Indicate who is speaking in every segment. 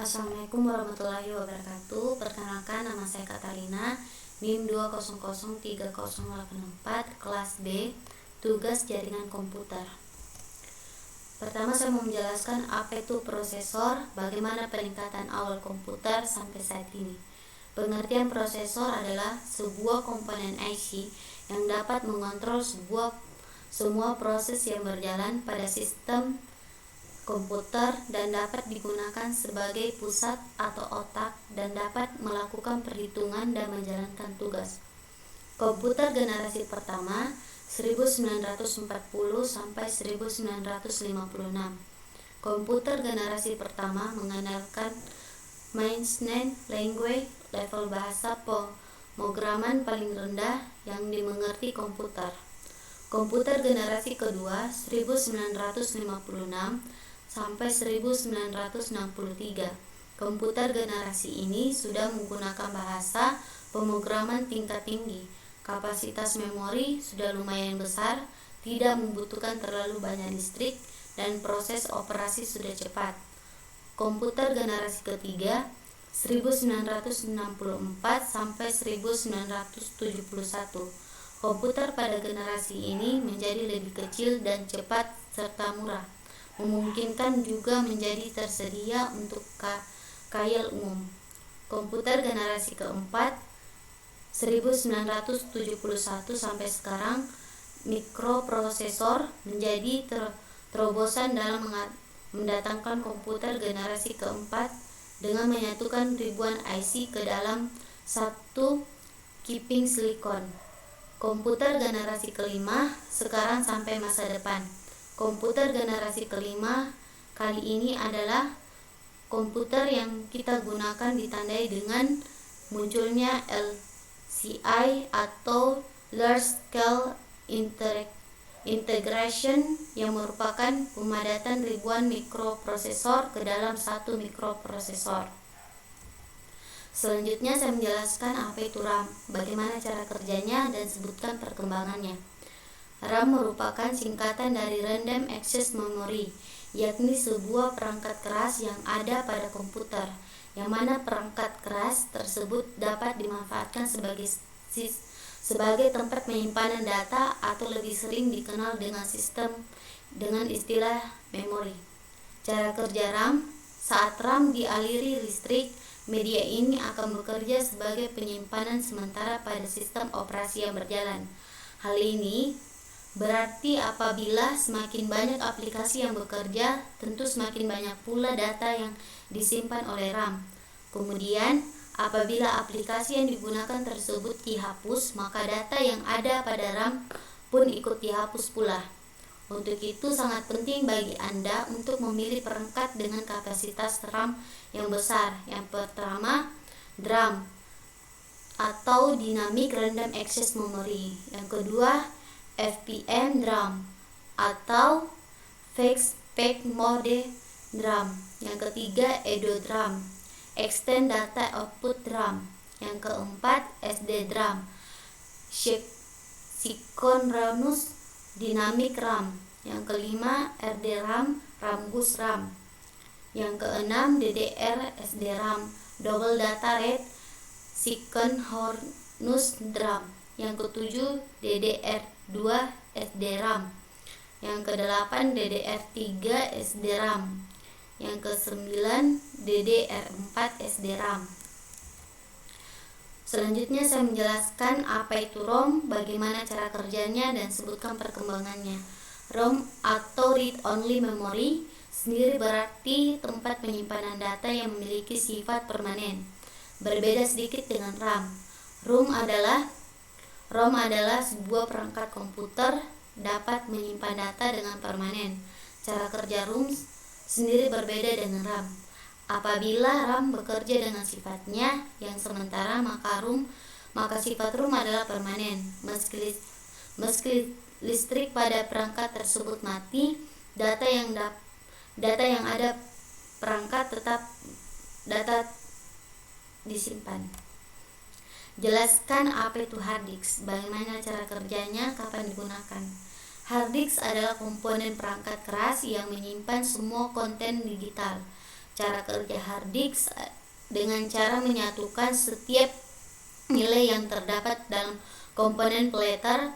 Speaker 1: Assalamualaikum warahmatullahi wabarakatuh. Perkenalkan, nama saya Katarina, NIM 2003084, kelas B, tugas jaringan komputer. Pertama, saya mau menjelaskan apa itu prosesor, bagaimana peningkatan awal komputer sampai saat ini. Pengertian prosesor adalah sebuah komponen IC yang dapat mengontrol semua proses yang berjalan pada sistem komputer dan dapat digunakan sebagai pusat atau otak dan dapat melakukan perhitungan dan menjalankan tugas. Komputer generasi pertama 1940 sampai 1956. Komputer generasi pertama mengandalkan mainframe language, level bahasa pemrograman paling rendah yang dimengerti komputer. Komputer generasi kedua 1956 sampai 1963. Komputer generasi ini sudah menggunakan bahasa pemrograman tingkat tinggi. Kapasitas memori sudah lumayan besar, tidak membutuhkan terlalu banyak listrik, dan proses operasi sudah cepat. Komputer generasi ketiga 1964 sampai 1971. Komputer pada generasi ini menjadi lebih kecil dan cepat serta murah, memungkinkan juga menjadi tersedia untuk khayal umum. Komputer generasi keempat 1971 sampai sekarang, mikroprosesor menjadi terobosan dalam mendatangkan komputer generasi keempat dengan menyatukan ribuan IC ke dalam satu kiping silikon. Komputer generasi kelima sekarang sampai masa depan. Komputer generasi kelima kali ini adalah komputer yang kita gunakan ditandai dengan munculnya LCI atau Large Scale Integration yang merupakan pemadatan ribuan mikroprosesor ke dalam satu mikroprosesor. Selanjutnya saya menjelaskan apa itu RAM, bagaimana cara kerjanya, dan sebutkan perkembangannya. RAM merupakan singkatan dari Random Access Memory, yakni sebuah perangkat keras yang ada pada komputer, yang mana perangkat keras tersebut dapat dimanfaatkan sebagai tempat penyimpanan data atau lebih sering dikenal dengan istilah memori. Cara kerja RAM: saat RAM dialiri listrik, media ini akan bekerja sebagai penyimpanan sementara pada sistem operasi yang berjalan. Hal ini berarti apabila semakin banyak aplikasi yang bekerja, tentu semakin banyak pula data yang disimpan oleh RAM. Kemudian, apabila aplikasi yang digunakan tersebut dihapus, maka data yang ada pada RAM pun ikut dihapus pula. Untuk itu sangat penting bagi Anda untuk memilih perangkat dengan kapasitas RAM yang besar. Yang pertama, DRAM atau Dynamic Random Access Memory. Yang kedua, FPM DRAM atau Fixed Path Mode DRAM. Yang ketiga, Edo DRAM, Extend Data Output DRAM. Yang keempat, SD DRAM, Synchronous Dynamic RAM. Yang kelima, RDRAM, Rambus RAM. Yang keenam, DDR SDRAM, Double Data Rate Synchronous DRAM. Yang ketujuh, DDR2 SDRAM. Yang kedelapan, DDR3 SDRAM. Yang kesembilan, DDR4 SDRAM. Selanjutnya saya menjelaskan apa itu ROM, bagaimana cara kerjanya, dan sebutkan perkembangannya. ROM atau Read Only Memory sendiri berarti tempat penyimpanan data yang memiliki sifat permanen. Berbeda sedikit dengan RAM. ROM adalah sebuah perangkat komputer dapat menyimpan data dengan permanen. Cara kerja ROM sendiri berbeda dengan RAM. Apabila RAM bekerja dengan sifatnya yang sementara, maka sifat ROM adalah permanen. Meski listrik pada perangkat tersebut mati, data yang ada perangkat tetap disimpan. Jelaskan apa itu hard disk, bagaimana cara kerjanya, kapan digunakan. Hard disk adalah komponen perangkat keras yang menyimpan semua konten digital. Cara kerja hard disk dengan cara menyatukan setiap nilai yang terdapat dalam komponen platter.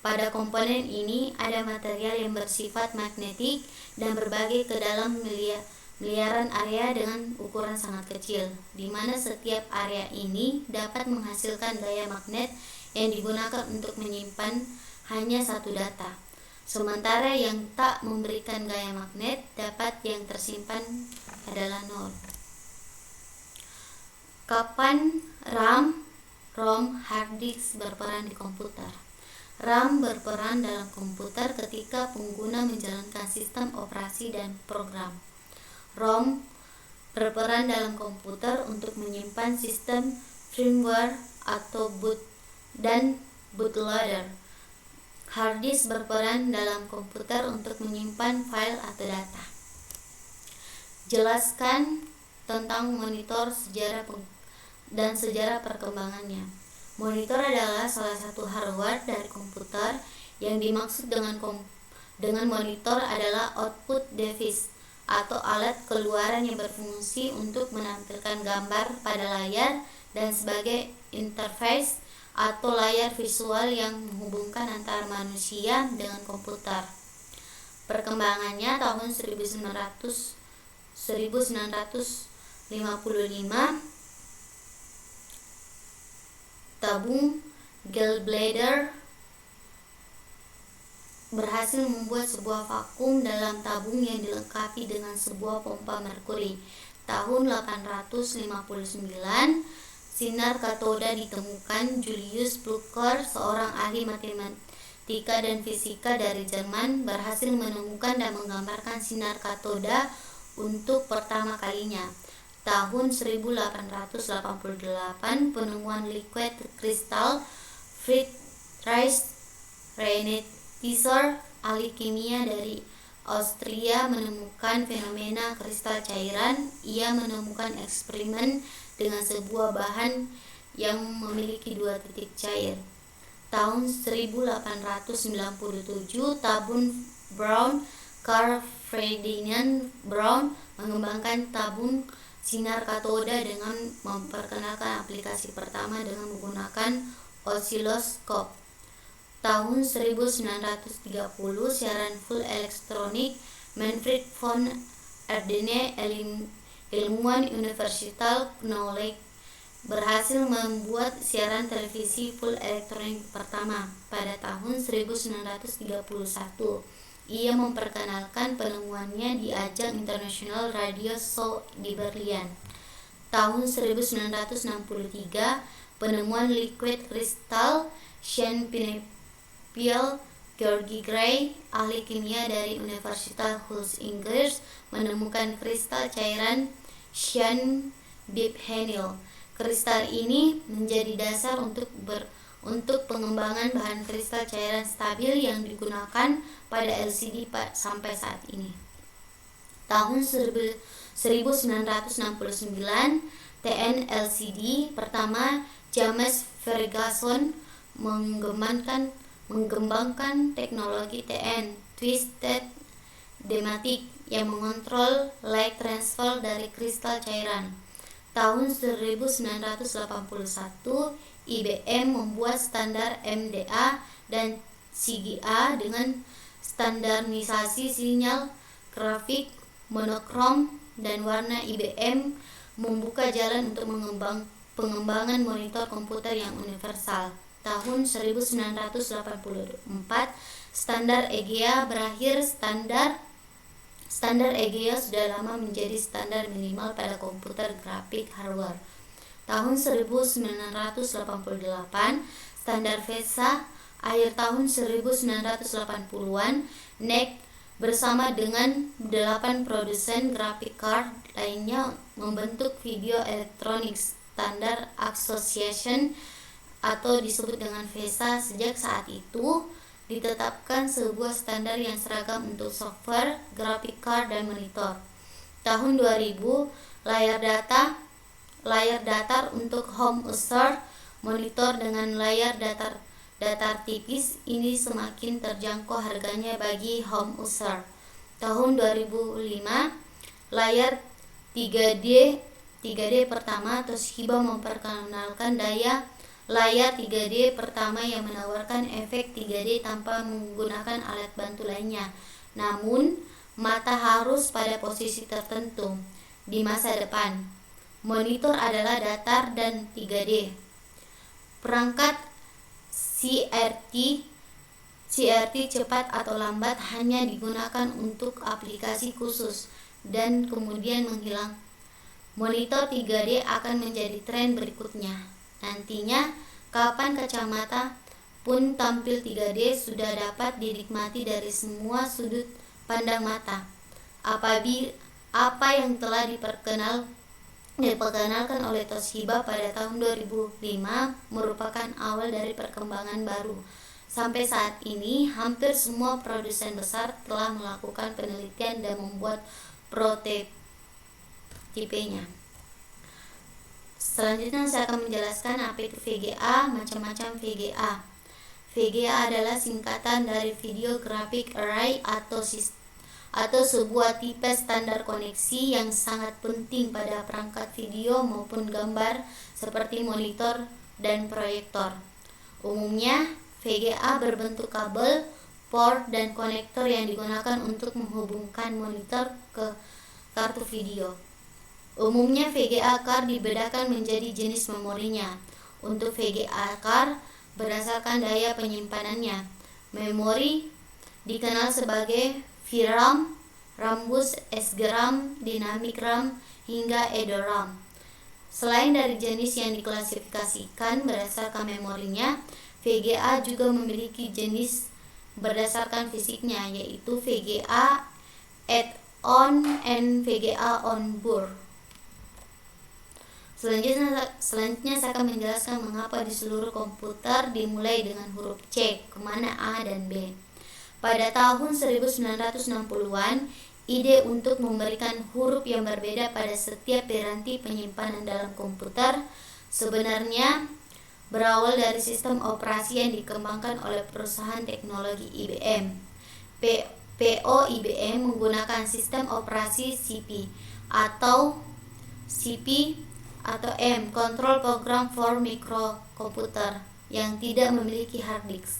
Speaker 1: Pada komponen ini ada material yang bersifat magnetik dan berbagi ke dalam miliaran area dengan ukuran sangat kecil, di mana setiap area ini dapat menghasilkan gaya magnet yang digunakan untuk menyimpan hanya satu data. Sementara yang tak memberikan gaya magnet dapat yang tersimpan adalah nol. Kapan RAM, ROM, hard disk berperan di komputer? RAM berperan dalam komputer ketika pengguna menjalankan sistem operasi dan program. ROM berperan dalam komputer untuk menyimpan sistem firmware atau boot dan bootloader. Hard disk berperan dalam komputer untuk menyimpan file atau data. Jelaskan tentang monitor dan sejarah perkembangannya. Monitor adalah salah satu hardware dari komputer. Yang dimaksud dengan monitor adalah output device atau alat keluaran yang berfungsi untuk menampilkan gambar pada layar dan sebagai interface atau layar visual yang menghubungkan antara manusia dengan komputer. Perkembangannya tahun 1955, tabung gallbladder berhasil membuat sebuah vakum dalam tabung yang dilengkapi dengan sebuah pompa merkuri. Tahun 859, sinar katoda ditemukan. Julius Blücher, seorang ahli matematika dan fisika dari Jerman, berhasil menemukan dan menggambarkan sinar katoda untuk pertama kalinya. Tahun 1888, penemuan liquid crystal. Friedrich Reinetzer, ahli kimia dari Austria, menemukan fenomena kristal cairan. Ia menemukan eksperimen dengan sebuah bahan yang memiliki dua titik cair. Tahun 1897, tabung Brown. Carl Ferdinand Brown mengembangkan tabung sinar katoda dengan memperkenalkan aplikasi pertama dengan menggunakan osiloskop. Tahun 1930, siaran full elektronik. Manfred von Ardenne, ilmuwan Universitas Knowledge, berhasil membuat siaran televisi full elektronik pertama pada tahun 1931. Ia memperkenalkan penemuannya di ajang International Radio Show di Berlin. Tahun 1963, penemuan liquid crystal. Sean Pinfield, George Gray, ahli kimia dari Universitas Hull, Inggris, menemukan kristal cairan cyanobiphenyl. Kristal ini menjadi dasar untuk pengembangan bahan kristal cairan stabil yang digunakan pada LCD sampai saat ini. Tahun 1969, TN-LCD pertama. James Ferguson mengembangkan teknologi TN, Twisted Dematic, yang mengontrol light transfer dari kristal cairan. Tahun 1981, IBM membuat standar MDA dan CGA dengan standarisasi sinyal grafik monokrom dan warna. IBM membuka jalan untuk pengembangan monitor komputer yang universal. Tahun 1984, standar EGA berakhir. Standar EGA sudah lama menjadi standar minimal pada komputer grafik hardware. Tahun 1988, standar VESA. Akhir tahun 1980-an, NEC bersama dengan 8 produsen graphic card lainnya membentuk Video Electronics Standard Association atau disebut dengan VESA. Sejak saat itu ditetapkan sebuah standar yang seragam untuk software, graphic card, dan monitor. Tahun 2000, layar datar untuk home user. Monitor dengan layar datar tipis ini semakin terjangkau harganya bagi home user. Tahun 2005, layar 3D pertama. Toshiba memperkenalkan layar 3D pertama yang menawarkan efek 3D tanpa menggunakan alat bantu lainnya. Namun, mata harus pada posisi tertentu. Di masa depan, monitor adalah datar dan 3D. Perangkat CRT cepat atau lambat hanya digunakan untuk aplikasi khusus dan kemudian menghilang. Monitor 3D akan menjadi tren berikutnya. Nantinya, kapan kacamata pun tampil 3D sudah dapat dinikmati dari semua sudut pandang mata. Apa yang telah diperkenalkan oleh Toshiba pada tahun 2005 merupakan awal dari perkembangan baru. Sampai saat ini, hampir semua produsen besar telah melakukan penelitian dan membuat prototipenya. Selanjutnya saya akan menjelaskan apa itu VGA, macam-macam VGA. VGA adalah singkatan dari Video Graphic Array atau sebuah tipe standar koneksi yang sangat penting pada perangkat video maupun gambar seperti monitor dan proyektor. Umumnya, VGA berbentuk kabel, port, dan konektor yang digunakan untuk menghubungkan monitor ke kartu video. Umumnya VGA card dibedakan menjadi jenis memorinya. Untuk VGA card berdasarkan daya penyimpanannya. Memori dikenal sebagai VRAM, Rambus, SGRAM, Dynamic RAM, hingga EDORAM. Selain dari jenis yang diklasifikasikan berdasarkan memorinya, VGA juga memiliki jenis berdasarkan fisiknya, yaitu VGA add-on and VGA on-board. Selanjutnya saya akan menjelaskan mengapa di seluruh komputer dimulai dengan huruf C, kemana A dan B. Pada tahun 1960-an, ide untuk memberikan huruf yang berbeda pada setiap piranti penyimpanan dalam komputer sebenarnya berawal dari sistem operasi yang dikembangkan oleh perusahaan teknologi IBM. PO IBM menggunakan sistem operasi CP atau M, Control Program for Microcomputer, yang tidak memiliki hard disk.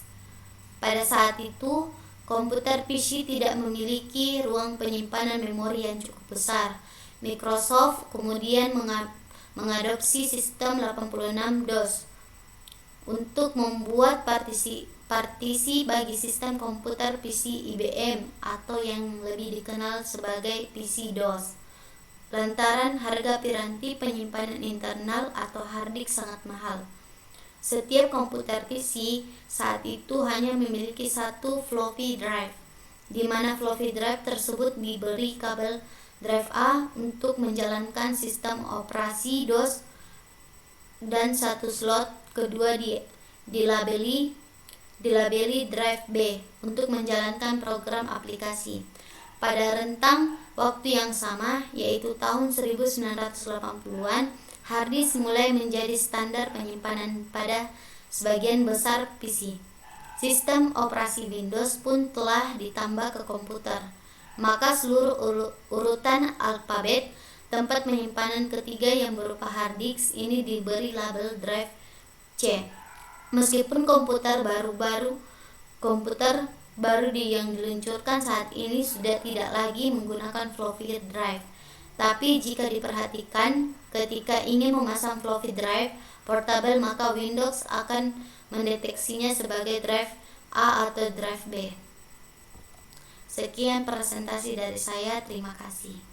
Speaker 1: Pada saat itu, komputer PC tidak memiliki ruang penyimpanan memori yang cukup besar. Microsoft kemudian mengadopsi sistem 86 DOS untuk membuat partisi bagi sistem komputer PC IBM atau yang lebih dikenal sebagai PC-DOS. Lantaran harga piranti penyimpanan internal atau hard disk sangat mahal. Setiap komputer PC saat itu hanya memiliki satu floppy drive, di mana floppy drive tersebut diberi kabel drive A untuk menjalankan sistem operasi DOS dan satu slot kedua dilabeli drive B untuk menjalankan program aplikasi. Pada rentang waktu yang sama, yaitu tahun 1980-an, hard disk mulai menjadi standar penyimpanan pada sebagian besar PC. Sistem operasi Windows pun telah ditambah ke komputer. Maka seluruh urutan alfabet tempat penyimpanan ketiga yang berupa hard disk ini diberi label drive C. Meskipun komputer baru yang diluncurkan saat ini sudah tidak lagi menggunakan floppy drive. Tapi jika diperhatikan, ketika ingin memasang floppy drive portable, maka Windows akan mendeteksinya sebagai drive A atau drive B. Sekian presentasi dari saya, terima kasih.